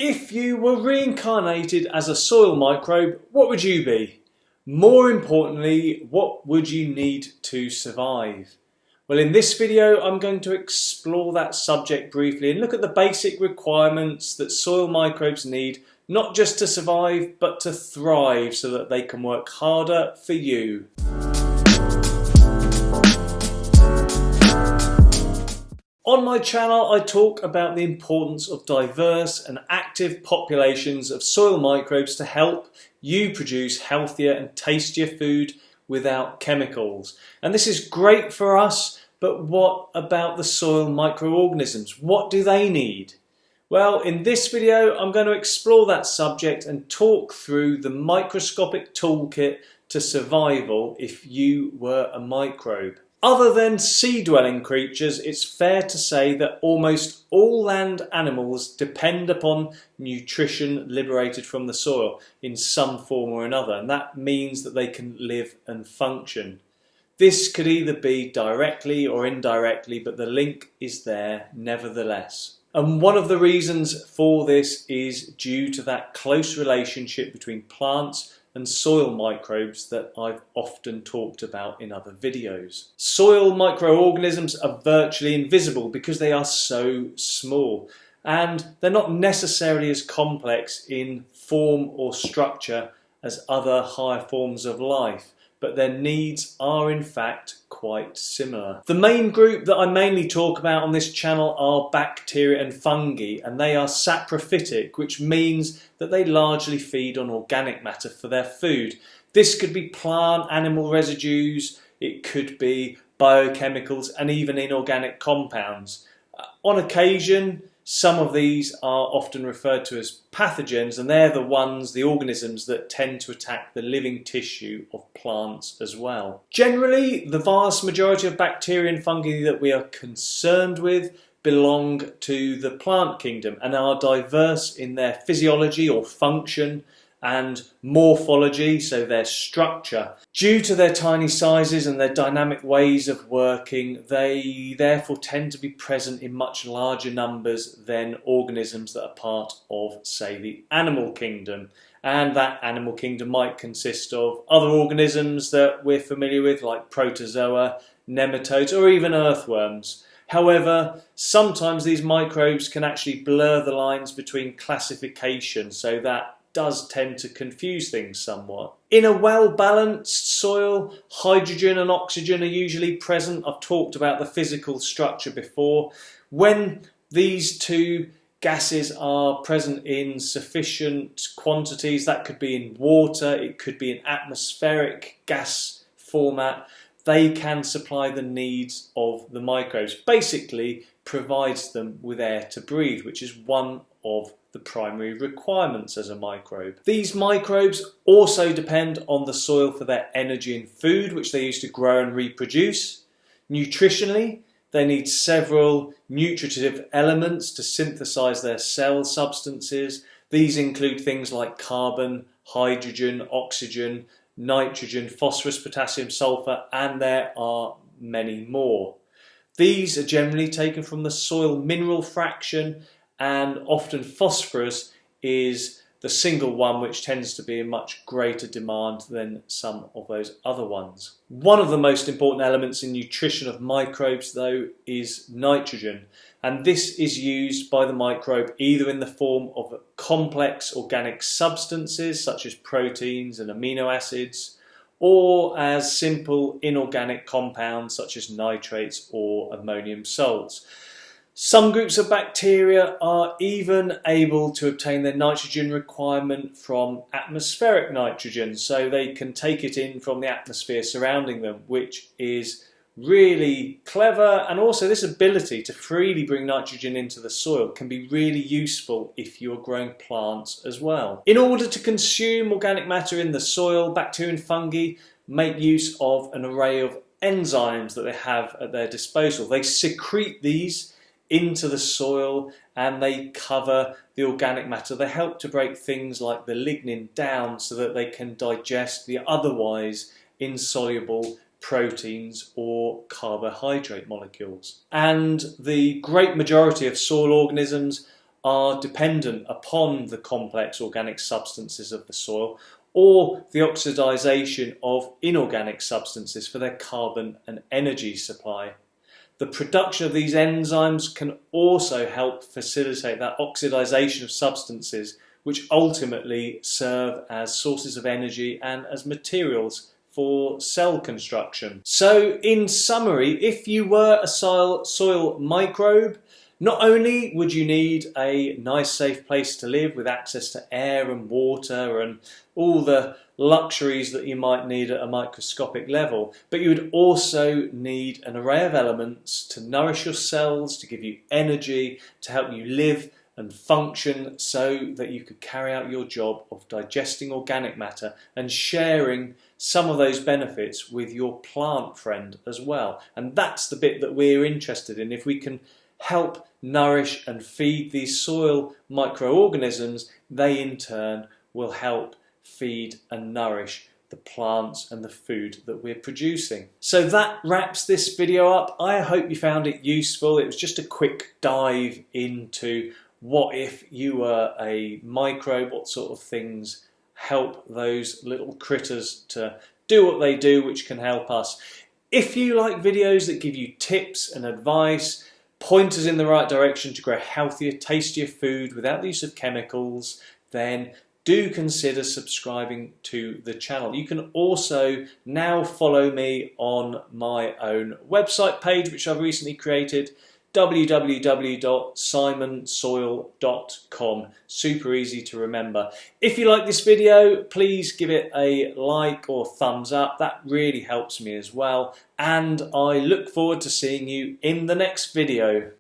If you were reincarnated as a soil microbe, what would you be? More importantly, what would you need to survive? Well, in this video, I'm going to explore that subject briefly and look at the basic requirements that soil microbes need, not just to survive, but to thrive so that they can work harder for you. On my channel, I talk about the importance of diverse and active populations of soil microbes to help you produce healthier and tastier food without chemicals. And this is great for us, but what about the soil microorganisms? What do they need? Well, in this video, I'm going to explore that subject and talk through the microscopic toolkit to survival if you were a microbe. Other than sea-dwelling creatures, it's fair to say that almost all land animals depend upon nutrition liberated from the soil in some form or another, and that means that they can live and function. This could either be directly or indirectly, but the link is there nevertheless. And one of the reasons for this is due to that close relationship between plants and soil microbes that I've often talked about in other videos. Soil microorganisms are virtually invisible because they are so small, and they're not necessarily as complex in form or structure as other higher forms of life, but their needs are in fact quite similar. The main group that I mainly talk about on this channel are bacteria and fungi, and they are saprophytic, which means that they largely feed on organic matter for their food. This could be plant, animal residues, it could be biochemicals and even inorganic compounds. On occasion, some of these are often referred to as pathogens, and they're the organisms that tend to attack the living tissue of plants as well. Generally, the vast majority of bacteria and fungi that we are concerned with belong to the plant kingdom and are diverse in their physiology or function and morphology, so their structure. Due to their tiny sizes and their dynamic ways of working, they therefore tend to be present in much larger numbers than organisms that are part of, say, the animal kingdom. And that animal kingdom might consist of other organisms that we're familiar with, like protozoa, nematodes, or even earthworms. However, sometimes these microbes can actually blur the lines between classification, so that does tend to confuse things somewhat. In a well-balanced soil, hydrogen and oxygen are usually present. I've talked about the physical structure before. When these two gases are present in sufficient quantities, that could be in water, it could be in atmospheric gas format, they can supply the needs of the microbes. Basically, provides them with air to breathe, which is one of the primary requirements as a microbe. These microbes also depend on the soil for their energy and food, which they use to grow and reproduce. Nutritionally, they need several nutritive elements to synthesize their cell substances. These include things like carbon, hydrogen, oxygen, nitrogen, phosphorus, potassium, sulfur, and there are many more. These are generally taken from the soil mineral fraction, and often phosphorus is the single one which tends to be in much greater demand than some of those other ones. One of the most important elements in nutrition of microbes, though, is nitrogen, and this is used by the microbe either in the form of complex organic substances such as proteins and amino acids, or as simple inorganic compounds such as nitrates or ammonium salts. Some groups of bacteria are even able to obtain their nitrogen requirement from atmospheric nitrogen, so they can take it in from the atmosphere surrounding them, which is really clever, and also this ability to freely bring nitrogen into the soil can be really useful if you're growing plants as well. In order to consume organic matter in the soil, bacteria and fungi make use of an array of enzymes that they have at their disposal. They secrete these into the soil and they cover the organic matter. They help to break things like the lignin down so that they can digest the otherwise insoluble proteins or carbohydrate molecules. And the great majority of soil organisms are dependent upon the complex organic substances of the soil or the oxidization of inorganic substances for their carbon and energy supply. The production of these enzymes can also help facilitate that oxidization of substances, which ultimately serve as sources of energy and as materials for cell construction. So in summary, if you were a soil microbe, not only would you need a nice safe place to live with access to air and water and all the luxuries that you might need at a microscopic level, but you would also need an array of elements to nourish your cells, to give you energy, to help you live and function so that you could carry out your job of digesting organic matter and sharing some of those benefits with your plant friend as well. And that's the bit that we're interested in. If we can help nourish and feed these soil microorganisms, they in turn will help feed and nourish the plants and the food that we're producing. So that wraps this video up. I hope you found it useful. It was just a quick dive into what if you were a microbe, what sort of things help those little critters to do what they do, which can help us. If you like videos that give you tips and advice, pointers in the right direction to grow healthier, tastier food without the use of chemicals, then do consider subscribing to the channel. You can also now follow me on my own website page, which I've recently created, www.simonsoil.com. Super easy to remember. If you like this video, please give it a like or thumbs up. That really helps me as well. And I look forward to seeing you in the next video.